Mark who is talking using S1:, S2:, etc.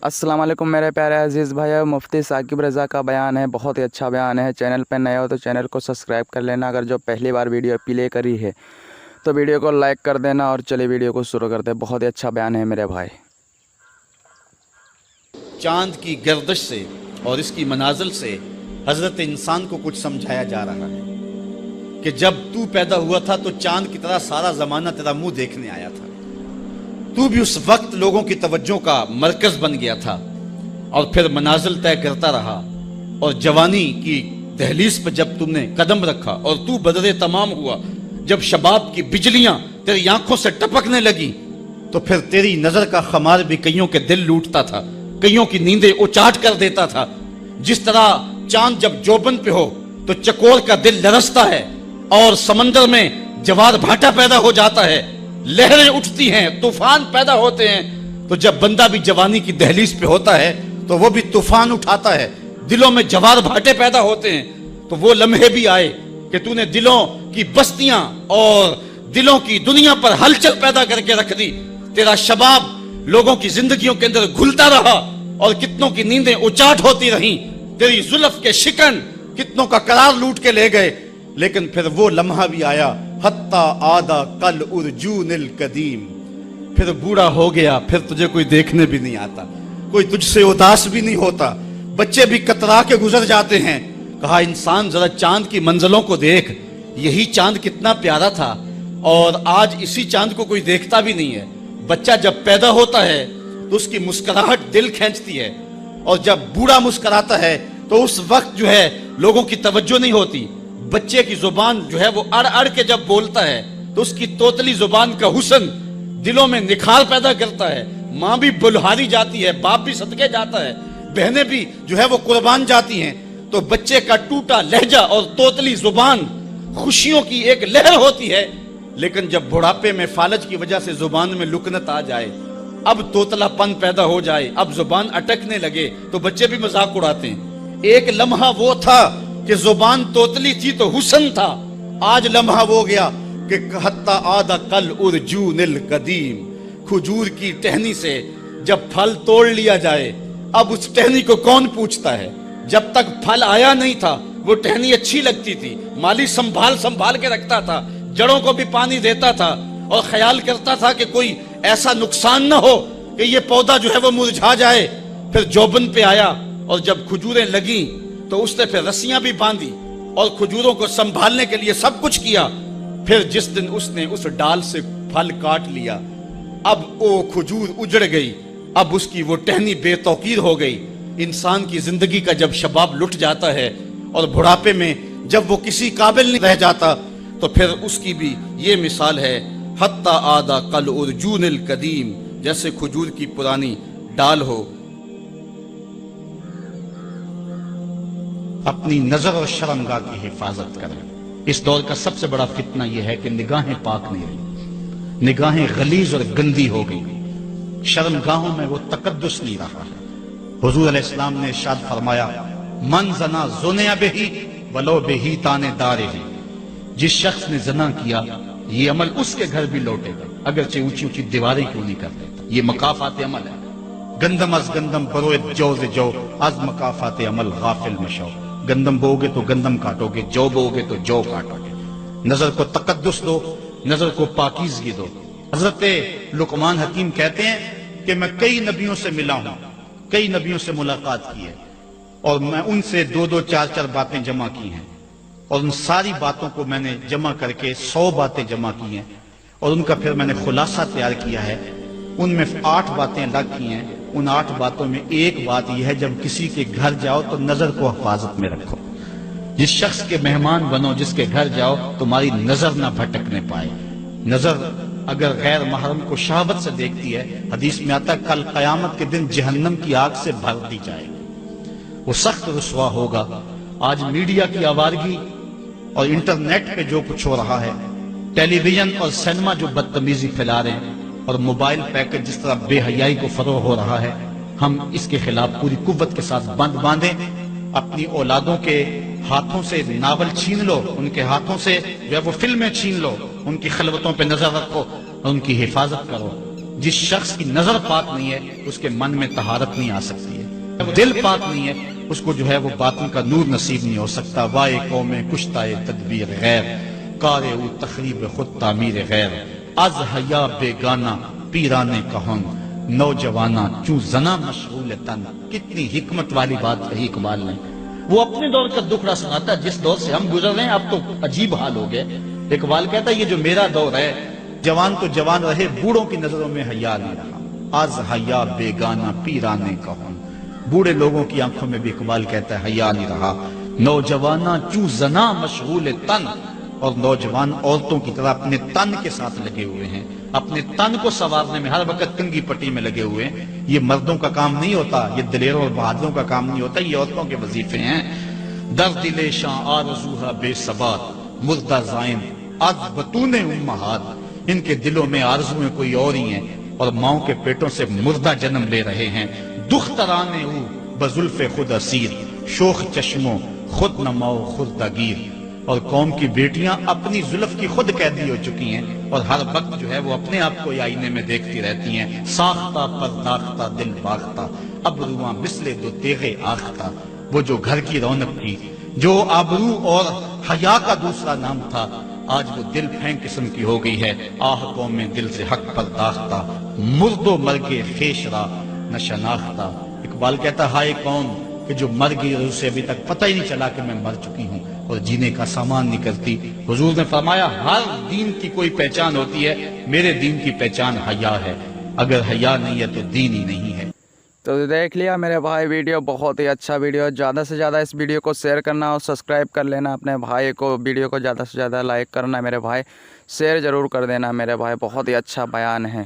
S1: السلام علیکم میرے پیارے عزیز بھائیو، مفتی ثاقب رضا کا بیان ہے، بہت ہی اچھا بیان ہے۔ چینل پہ نئے ہو تو چینل کو سبسکرائب کر لینا، اگر جو پہلی بار ویڈیو پلے کری ہے تو ویڈیو کو لائک کر دینا، اور چلیے ویڈیو کو شروع کرتے ہیں۔ بہت ہی اچھا بیان ہے میرے بھائی۔
S2: چاند کی گردش سے اور اس کی منازل سے حضرت انسان کو کچھ سمجھایا جا رہا ہے کہ جب تو پیدا ہوا تھا تو چاند کی طرح سارا زمانہ تیرا منہ دیکھنے آیا تھا، تو بھی اس وقت لوگوں کی توجہ کا مرکز بن گیا تھا، اور پھر منازل طے کرتا رہا، اور جوانی کی دہلیز پہ جب تم نے قدم رکھا اور تو بدر تمام ہوا، جب شباب کی بجلیاں تیری آنکھوں سے ٹپکنے لگی، تو پھر تیری نظر کا خمار بھی کئیوں کے دل لوٹتا تھا، کئیوں کی نیندیں اچاٹ کر دیتا تھا۔ جس طرح چاند جب جوبن پہ ہو تو چکور کا دل لرزتا ہے، اور سمندر میں جوار بھاٹا پیدا ہو جاتا ہے، لہریں اٹھتی ہیں، طوفان پیدا ہوتے ہیں، تو جب بندہ بھی جوانی کی دہلیز پہ ہوتا ہے تو وہ بھی طوفان اٹھاتا ہے، دلوں میں جوار بھاٹے پیدا ہوتے ہیں۔ تو وہ لمحے بھی آئے کہ تو نے دلوں کی بستیاں اور دلوں کی دنیا پر ہلچل پیدا کر کے رکھ دی۔ تیرا شباب لوگوں کی زندگیوں کے اندر گھلتا رہا، اور کتنوں کی نیندیں اچاٹ ہوتی رہیں، تیری زلف کے شکن کتنوں کا قرار لوٹ کے لے گئے۔ لیکن پھر وہ لمحہ بھی آیا، حتی آدھا کل ارجون القدیم، پھر بوڑھا ہو گیا، پھر تجھے کوئی دیکھنے بھی نہیں آتا، کوئی تجھ سے اداس بھی نہیں ہوتا، بچے بھی کترا کے گزر جاتے ہیں۔ کہا انسان ذرا چاند کی منزلوں کو دیکھ، یہی چاند کتنا پیارا تھا، اور آج اسی چاند کو کوئی دیکھتا بھی نہیں ہے۔ بچہ جب پیدا ہوتا ہے تو اس کی مسکراہٹ دل کھینچتی ہے، اور جب بوڑھا مسکراتا ہے تو اس وقت جو ہے لوگوں کی توجہ نہیں ہوتی۔ بچے کی زبان جو ہے وہ اڑ اڑ کے جب بولتا ہے تو اس کی توتلی زبان کا حسن دلوں میں نکھار پیدا کرتا ہے۔ ماں بھی بلہاری جاتی ہے، باپ بھی صدقے جاتا ہے، بہنیں بھی جو ہے وہ قربان جاتی ہیں۔ تو بچے کا ٹوٹا لہجہ اور توتلی زبان خوشیوں کی ایک لہر ہوتی ہے، لیکن جب بڑھاپے میں فالج کی وجہ سے زبان میں لکنت آ جائے، اب توتلا پن پیدا ہو جائے، اب زبان اٹکنے لگے، تو بچے بھی مذاق اڑاتے ہیں۔ ایک لمحہ وہ تھا کہ زبان توتلی تھی تو حسن تھا، آج لمحہ وہ گیا کہ حتی آدھا کل ارجون القدیم، کھجور کی ٹہنی سے جب پھل توڑ لیا جائے، اب اس ٹہنی کو کون پوچھتا ہے؟ جب تک پھل آیا نہیں تھا وہ ٹہنی اچھی لگتی تھی، مالی سنبھال کے رکھتا تھا، جڑوں کو بھی پانی دیتا تھا، اور خیال کرتا تھا کہ کوئی ایسا نقصان نہ ہو کہ یہ پودا جو ہے وہ مرجھا جائے۔ پھر جوبن پہ آیا، اور جب کھجوریں لگیں تو اس نے پھر رسیاں بھی باندھی اور کھجوروں کو سنبھالنے کے لیے سب کچھ کیا۔ پھر جس دن اس نے اس ڈال سے پھل کاٹ لیا، اب وہ کھجور اجڑ گئی، اب اس کی وہ ٹہنی بے توقیر ہو گئی۔ انسان کی زندگی کا جب شباب لٹ جاتا ہے اور بڑھاپے میں جب وہ کسی قابل نہیں رہ جاتا، تو پھر اس کی بھی یہ مثال ہے، حتی آدھا کل ارجون القدیم، جیسے کھجور کی پرانی ڈال ہو۔ اپنی نظر اور شرمگاہ کی حفاظت کریں۔ اس دور کا سب سے بڑا فتنہ یہ ہے کہ نگاہیں پاک نہیں رہی، نگاہیں غلیظ اور گندی ہو گئی، شرمگاہوں میں وہ تقدس نہیں رہا ہے۔ حضور علیہ السلام نے ارشاد فرمایا، من زنا زنیا بہی ولو بہی تانے دارے ہی، جس شخص نے زنا کیا یہ عمل اس کے گھر بھی لوٹے گا، اگرچہ اونچی اونچی دیواریں کیوں نہیں کر دیتا۔ یہ مکافات عمل ہے۔ گندم از گندم بروئے جو ز جو، از مکافات عمل غافل مشو۔ گندم بو گے تو گندم کاٹو گے، جو بو گے تو جو کاٹو گے۔ نظر کو تقدس دو، نظر کو پاکیزگی دو۔ حضرت لقمان حکیم کہتے ہیں کہ میں کئی نبیوں سے ملا ہوں، کئی نبیوں سے ملاقات کی ہے، اور میں ان سے 2 4 باتیں جمع کی ہیں، اور ان ساری باتوں کو میں نے جمع کر کے 100 باتیں جمع کی ہیں، اور ان کا پھر میں نے خلاصہ تیار کیا ہے۔ ان میں 8 باتیں الگ کی ہیں۔ ان 8 باتوں میں ایک بات یہ ہے، جب کسی کے گھر جاؤ تو نظر کو حفاظت میں رکھو۔ جس شخص کے مہمان بنو، جس کے گھر جاؤ، تمہاری نظر نہ بھٹکنے پائے۔ نظر اگر غیر محرم کو شہوت سے دیکھتی ہے، حدیث میں آتا ہے کل قیامت کے دن جہنم کی آگ سے بھر دی جائے گی، وہ سخت رسوا ہوگا۔ آج میڈیا کی آوارگی اور انٹرنیٹ پہ جو کچھ ہو رہا ہے، ٹیلی ویژن اور سینما جو بدتمیزی پھیلا رہے ہیں، اور موبائل پیکج جس طرح بے حیائی کو فروغ ہو رہا ہے، ہم اس کے خلاف پوری قوت کے ساتھ بند باندھیں۔ اپنی اولادوں کے ہاتھوں سے ناول چھین لو، ان کے ہاتھوں سے جو ہے وہ فلمیں چھین لو، ان کی خلوتوں پہ نظر رکھو اور ان کی حفاظت کرو۔ جس شخص کی نظر پاک نہیں ہے اس کے من میں طہارت نہیں آ سکتی ہے، دل پاک نہیں ہے اس کو جو ہے وہ باطن کا نور نصیب نہیں ہو سکتا۔ وائے قوم کشتہ تدبیر غیر، کارے او تخریب خود تعمیر غیر، از حیا بیگانہ پیرانے کہن، نوجوانہ چوں زنا مشغول تن۔ کتنی حکمت والی بات کہی اقبال نے۔ وہ اپنے دور کا دکھڑا سناتا ہے، جس دور سے ہم گزر رہے ہیں اب تو عجیب حال ہو گئے۔ اقبال کہتا ہے یہ جو میرا دور ہے، جوان تو جوان رہے، بوڑھوں کی نظروں میں حیا نہیں رہا۔ از حیا بیگانہ پیرانے کہن، بوڑھے لوگوں کی آنکھوں میں بھی اقبال کہتا ہے حیا نہیں رہا۔ نوجوانہ چوں زنا مشغول تن، اور نوجوان عورتوں کی طرح اپنے تن کے ساتھ لگے ہوئے ہیں، اپنے تن کو سنوارنے میں ہر وقت کنگھی پٹی میں لگے ہوئے ہیں۔ یہ مردوں کا کام نہیں ہوتا، یہ دلیروں اور بہادروں کا کام نہیں ہوتا، یہ عورتوں کے وظیفے ہیں۔ در دل شاں آرزوہا بے ثبات، مردہ زائن از بطون امہات۔ ان کے دلوں میں آرزویں کوئی اور ہی ہیں اور ماؤں کے پیٹوں سے مردہ جنم لے رہے ہیں۔ دخترانے او بزلف خود اسیر، شوخ چشموں خود نماؤ خردہ گیر۔ اور قوم کی بیٹیاں اپنی زلف کی خود قیدی ہو چکی ہیں اور ہر وقت جو ہے وہ اپنے آپ کو آئینے میں دیکھتی رہتی ہیں۔ ساختہ پرداختہ دل باختہ، ابروان مثل دو تیغ آختہ۔ وہ جو گھر کی رونق تھی، جو آبرو اور حیا کا دوسرا نام تھا، آج وہ دل پھینک قسم کی ہو گئی ہے۔ آہ قوم میں دل سے حق پرداختہ، مرد و مرگ خیش را نہ شناختہ۔ اقبال کہتا ہائے کون کہ جو مر گئی اور اسے ابھی تک پتہ ہی نہیں چلا کہ میں مر چکی ہوں اور جینے کا سامان نہیں کرتی۔ حضور نے فرمایا ہر دین کی کوئی پہچان ہوتی ہے، میرے دین کی پہچان حیا ہے، اگر حیا نہیں ہے تو دین ہی نہیں ہے۔
S1: تو دیکھ لیا میرے بھائی ویڈیو، بہت ہی اچھا ویڈیو۔ زیادہ سے زیادہ اس ویڈیو کو شیئر کرنا اور سبسکرائب کر لینا اپنے بھائی کو، ویڈیو کو زیادہ سے زیادہ لائک کرنا میرے بھائی، شیئر ضرور کر دینا میرے بھائی، بہت ہی اچھا بیان ہے۔